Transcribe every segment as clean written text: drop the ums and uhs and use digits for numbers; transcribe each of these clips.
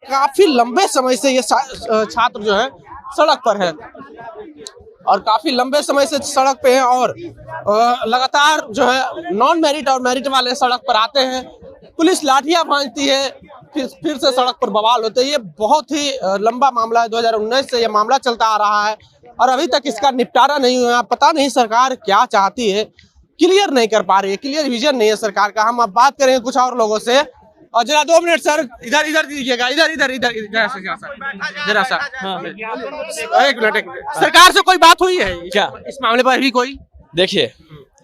काफी लंबे समय से ये छात्र जो है सड़क पर है और काफी लंबे समय से सड़क पे हैं और लगातार जो है नॉन मेरिट और मेरिट वाले सड़क पर आते हैं। पुलिस लाठियां भांजती है, फिर से सड़क पर बवाल होते हैं। ये बहुत ही लंबा मामला है, 2019 से ये मामला चलता आ रहा है और अभी तक इसका निपटारा नहीं हुआ। पता नहीं सरकार क्या चाहती है, क्लियर नहीं कर पा रही है, क्लियर विजन नहीं है सरकार का। हम अब बात करेंगे कुछ और लोगों से। और जरा 2 मिनट सर, इधर दीजिएगा, इधर जरा सा। हाँ। एक मिनट, सरकार से कोई बात हुई है क्या इस मामले पर? भी कोई देखिए,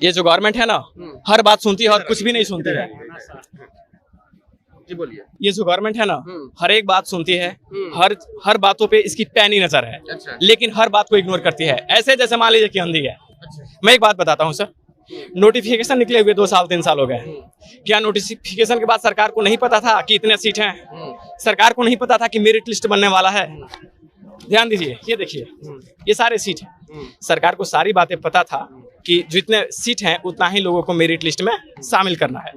ये जो गवर्नमेंट है ना, हर बात सुनती है और कुछ भी नहीं सुनती है। जी बोलिए। ये जो गवर्नमेंट है ना, हर एक बात सुनती है, हर बातों पे इसकी पैनी नजर है। अच्छा। लेकिन हर बात को इग्नोर करती है। ऐसे जैसे मान लीजिए कि अंधी है। अच्छा। मैं एक बात बताता हूँ सर, नोटिफिकेशन निकले हुए 2 साल 3 साल हो गए। क्या नोटिफिकेशन के बाद सरकार को नहीं पता था कि इतने सीट हैं? सरकार को नहीं पता था कि मेरिट लिस्ट बनने वाला है? ध्यान दीजिए, ये देखिए, ये सारे सीट हैं। सरकार को सारी बातें पता था कि जितने सीट हैं उतना ही लोगों को मेरिट लिस्ट में शामिल करना है।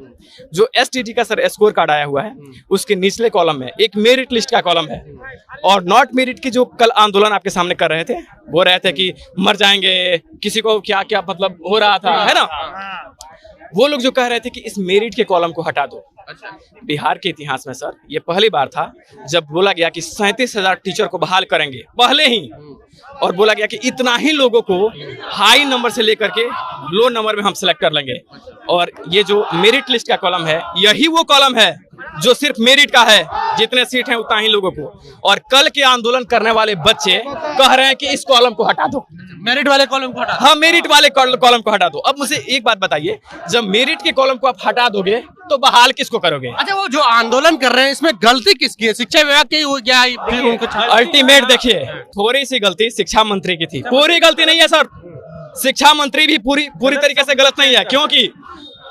जो एसटीटी का सर स्कोर कार्ड आया हुआ है, उसके निचले कॉलम में एक मेरिट लिस्ट का कॉलम है और नॉट मेरिट की जो कल आंदोलन आपके सामने कर रहे थे, वो रहे थे कि मर जाएंगे, किसी को क्या क्या मतलब हो रहा था, है ना? वो लोग जो कह रहे थे कि इस मेरिट के कॉलम को हटा दो। बिहार के इतिहास में सर ये पहली बार था जब बोला गया कि 37,000 टीचर को बहाल करेंगे पहले ही, और बोला गया कि इतना ही लोगों को हाई नंबर से लेकर के लो नंबर में हम सिलेक्ट कर लेंगे। और ये जो मेरिट लिस्ट का कॉलम है, यही वो कॉलम है जो सिर्फ मेरिट का है, जितने सीट हैं उतना ही लोगों को। और कल के आंदोलन करने वाले बच्चे कह रहे हैं कि इस कॉलम को हटा दो, मेरिट वाले कॉलम को हटा दो। हाँ, मेरिट वाले कॉलम को हटा दो। अब मुझे एक बात बताइए, जब मेरिट के कॉलम को आप हटा दोगे तो बहाल किसको करोगे? अच्छा, वो जो आंदोलन कर रहे हैं इसमें गलती किसकी है? शिक्षा विभाग की हो क्या? अल्टीमेट देखिए, थोड़ी सी गलती शिक्षा मंत्री की थी, पूरी गलती नहीं है सर। शिक्षा मंत्री भी पूरी तरीके से गलत नहीं है, क्योंकि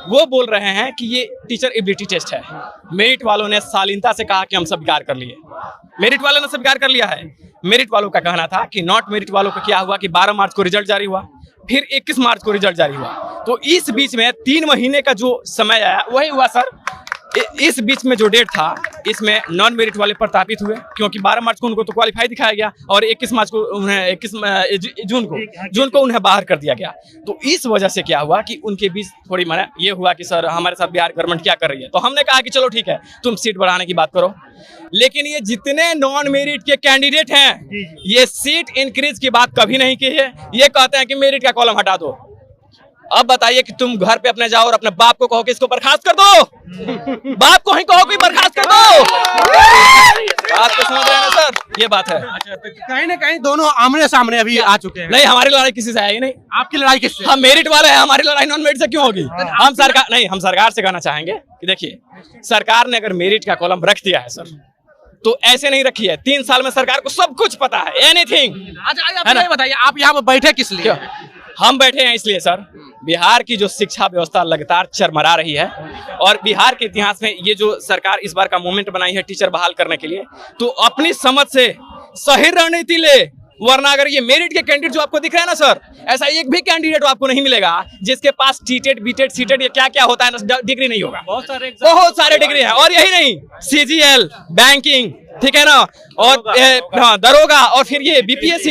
वो बोल रहे हैं कि ये टीचर एबिलिटी टेस्ट है। मेरिट वालों ने शालीनता से कहा कि हम स्वीकार कर लिए, मेरिट वालों ने स्वीकार कर लिया है। मेरिट वालों का कहना था कि नॉट मेरिट वालों का क्या हुआ कि 12 मार्च को रिजल्ट जारी हुआ, फिर 21 मार्च को रिजल्ट जारी हुआ। तो इस बीच में 3 महीने का जो समय आया वही हुआ सर। इस बीच में जो डेट था, इसमें नॉन मेरिट वाले प्रतापित हुए, क्योंकि 12 मार्च को उनको तो क्वालिफाई दिखाया गया और 21 मार्च को उन्हें 21 जून को उन्हें बाहर कर दिया गया। तो इस वजह से क्या हुआ कि उनके बीच थोड़ी माना ये हुआ कि सर हमारे साथ बिहार गवर्नमेंट क्या कर रही है। तो हमने कहा कि चलो ठीक है, तुम सीट बढ़ाने की बात करो। लेकिन ये जितने नॉन मेरिट के कैंडिडेट हैं, ये सीट इंक्रीज की बात कभी नहीं की है। ये कहते हैं कि मेरिट का कॉलम हटा दो। अब बताइए कि तुम घर पे अपने जाओ और अपने बाप को कहो कि इसको बर्खास्त कर दो, बाप को ही कहो कि बर्खास्त कर दो। बात को समझ रहे हैं ना सर? ये बात है। अच्छा, तो कहीं ना कहीं दोनों आमने सामने अभी आ चुके हैं। नहीं, हमारी लड़ाई किसी से आई नहीं। आपकी लड़ाई किससे? हम मेरिट वाले हैं, हमारी लड़ाई नॉन मेरिट से क्यों होगी? हम सरकार से कहना चाहेंगे कि देखिए, सरकार ने अगर मेरिट का कॉलम रख दिया है सर, तो ऐसे नहीं रखी है। 3 साल में सरकार को सब कुछ पता है, एनीथिंग। अच्छा, बताइए आप यहाँ पर बैठे किस लिए? हम बैठे हैं इसलिए सर, बिहार की जो शिक्षा व्यवस्था लगातार चरमरा रही है और बिहार के इतिहास में ये जो सरकार इस बार का मूवमेंट बनाई है टीचर बहाल करने के लिए, तो अपनी समझ से सही रणनीति ले। वरना अगर ये मेरिट के कैंडिडेट जो आपको दिख रहा है ना सर, ऐसा एक भी कैंडिडेट आपको नहीं मिलेगा जिसके पास टीटेट बीटेट सीटेट ये क्या क्या होता है ना, डिग्री नहीं होगा। बहुत सारे डिग्री है। और यही नहीं, CGL, बैंकिंग, ठीक है ना, और दरोगा, और फिर ये BPSC,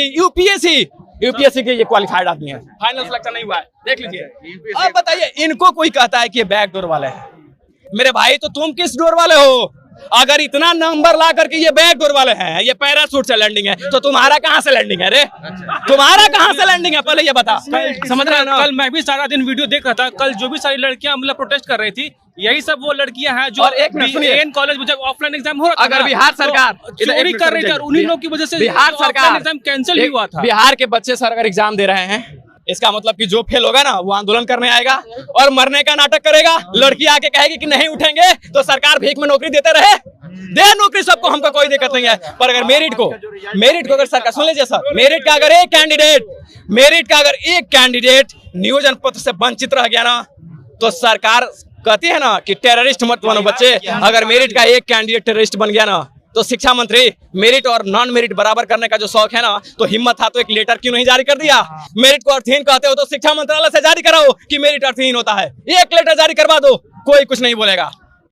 यूपीएससी के ये क्वालिफाइड आदमी है, फाइनल सिलेक्शन नहीं हुआ है, देख लीजिए। अब बताइए, इनको कोई कहता है कि ये बैक डोर वाले हैं। मेरे भाई, तो तुम किस डोर वाले हो? अगर इतना नंबर ला करके ये बैक डोर वाले हैं, ये पैराशूट से लैंडिंग है, तो तुम्हारा कहाँ से लैंडिंग है रे? तुम्हारा कहाँ से लैंडिंग है, पहले ये बता। समझ रहे हैं ना? कल मैं भी सारा दिन वीडियो देख रहा था। कल जो भी सारी लड़कियां मतलब प्रोटेस्ट कर रही थी, यही सब वो लड़कियां हैं जो एक कॉलेज में जब ऑफलाइन एग्जाम हो रहा था, अगर बिहार सरकार चोरी कर रही थी और उन्हीं लोग की वजह से बिहार सरकार एग्जाम कैंसिल भी हुआ था। बिहार के बच्चे सर अगर एग्जाम दे रहे हैं, इसका मतलब कि जो फेल होगा ना, वो आंदोलन करने आएगा और मरने का नाटक करेगा। लड़की आके कहेगी कि नहीं उठेंगे, तो सरकार भीख में नौकरी देते रहे, दे नौकरी सबको, हमको कोई दिक्कत नहीं है। पर अगर मेरिट को अगर सरकार, सुन लीजिए सर, मेरिट का अगर एक कैंडिडेट नियोजन पत्र से वंचित रह गया ना, तो सरकार कहती है ना कि टेररिस्ट मत बनो बच्चे। अगर मेरिट का एक कैंडिडेट टेररिस्ट बन गया ना, तो शिक्षा मंत्री मेरिट और नॉन मेरिट बराबर करने का जो शौक है ना, तो हिम्मत था तो एक लेटर क्यों नहीं जारी कर दिया? मेरिट को अर्थहीन कहते हो तो शिक्षा मंत्रालय से जारी कराओ कि मेरिट अर्थहीन होता है, एक लेटर जारी करवा दो, कोई कुछ नहीं बोलेगा।